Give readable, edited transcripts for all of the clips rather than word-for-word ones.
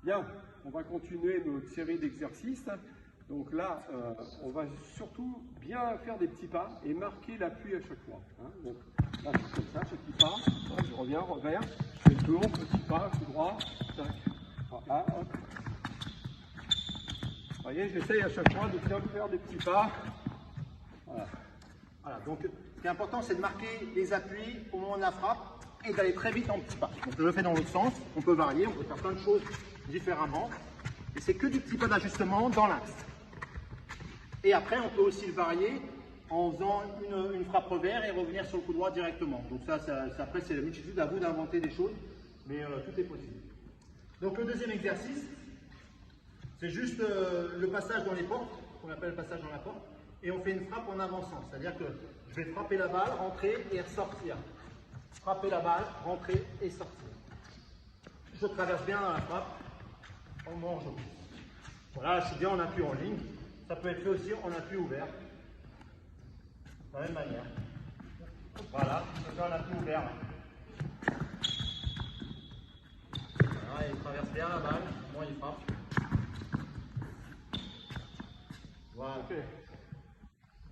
Bien, on va continuer notre série d'exercices. Donc là, on va surtout bien faire des petits pas et marquer l'appui à chaque fois. Hein. Donc là, je fais comme ça, petit pas, je reviens, revers, je fais le tour, petit pas, tout droit, tac. Voilà, hop. Vous voyez, j'essaye à chaque fois de bien faire des petits pas. Voilà. Voilà, donc ce qui est important, c'est de marquer les appuis au moment de la frappe et d'aller très vite en petits pas. Donc je le fais dans l'autre sens, on peut varier, on peut faire plein de choses différemment. Et c'est que du petit pas d'ajustement dans l'axe. Et après, on peut aussi le varier en faisant une frappe revers et revenir sur le coup droit directement. Donc ça après, c'est la multitude, à vous d'inventer des choses, mais tout est possible. Donc le deuxième exercice, c'est juste le passage dans les portes, qu'on appelle le passage dans la porte, et on fait une frappe en avançant. C'est-à-dire que je vais frapper la balle, rentrer et ressortir. Frapper la balle, rentrer et sortir. Je traverse bien la frappe en mangeant. Voilà, je suis bien en appui en ligne. Ça peut être fait aussi en appui ouvert. De la même manière. Voilà, je fais en appui ouvert. Voilà, il traverse bien la balle, moi il frappe. Voilà. Okay.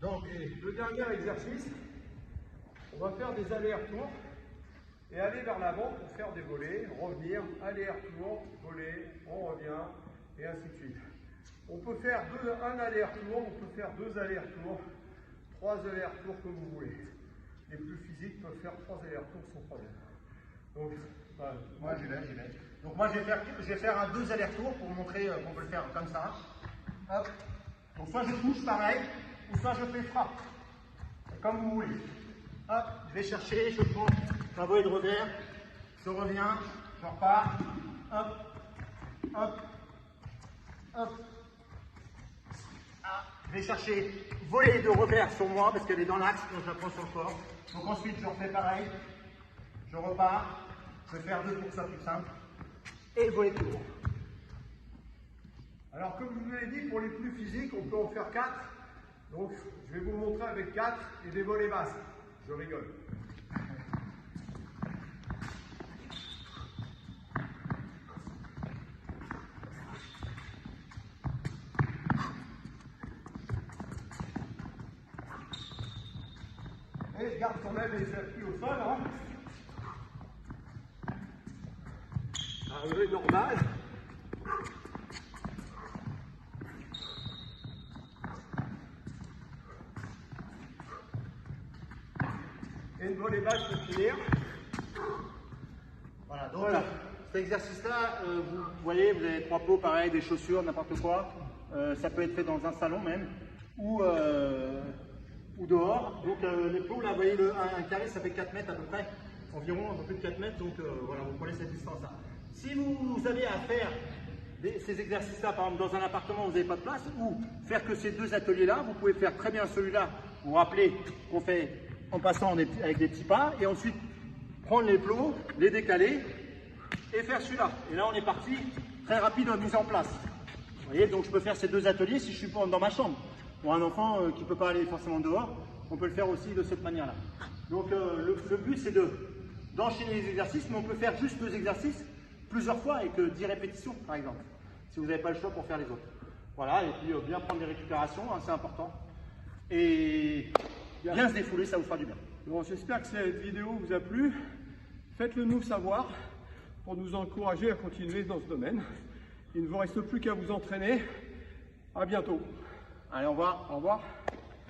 Donc, le dernier exercice, on va faire des allers-retours et aller vers l'avant pour faire des volées, revenir, aller-retour, voler, on revient, et ainsi de suite. On peut faire un aller-retour, on peut faire 2 allers-retours, 3 allers-retours comme vous voulez. Les plus physiques peuvent faire 3 allers-retours sans problème. Donc, moi j'y vais. Donc moi je vais faire un 2 allers-retours pour montrer qu'on peut le faire comme ça. Hop. Donc soit je touche pareil, ou soit je fais frappe. Comme vous voulez. Hop, je vais chercher, je prends ma volée de revers, je reviens, je repars. Hop, hop, hop. Ah, je vais chercher volée de revers sur moi parce qu'elle est dans l'axe, donc je la prends sur le corps. Donc ensuite je refais pareil, je repars, je vais faire 2 pour que ça soit plus simple. Et volée de tour. Alors comme je vous l'ai dit, pour les plus physiques, on peut en faire 4. Donc je vais vous montrer avec 4 et des volées basses. Je rigole. Et je garde quand même les appuis au sol. Hein. Arrivé normal. Et une volée basse pour finir. Voilà, donc cet exercice-là, vous voyez, vous avez 3 pots, pareil, des chaussures, n'importe quoi. Ça peut être fait dans un salon même, ou dehors. Donc les plots, là, vous voyez, un carré, ça fait 4 mètres à peu près, environ, un peu plus de 4 mètres. Donc voilà, vous prenez cette distance-là. Si vous avez à faire ces exercices-là, par exemple, dans un appartement où vous n'avez pas de place, ou faire que ces 2 ateliers-là, vous pouvez faire très bien celui-là. Vous vous rappelez qu'on fait en passant avec des petits pas, et ensuite prendre les plots, les décaler, et faire celui-là. Et là, on est parti très rapide en mise en place. Vous voyez, donc je peux faire ces 2 ateliers si je suis dans ma chambre. Pour un enfant qui ne peut pas aller forcément dehors, on peut le faire aussi de cette manière-là. Donc le but, c'est d'enchaîner les exercices, mais on peut faire juste 2 exercices plusieurs fois avec 10 répétitions, par exemple, si vous n'avez pas le choix pour faire les autres. Voilà, et puis bien prendre des récupérations, hein, c'est important. Et bien se défouler, ça vous fera du bien. Bon, j'espère que cette vidéo vous a plu. Faites-le nous savoir pour nous encourager à continuer dans ce domaine. Il ne vous reste plus qu'à vous entraîner. À bientôt. Allez, au revoir. Au revoir.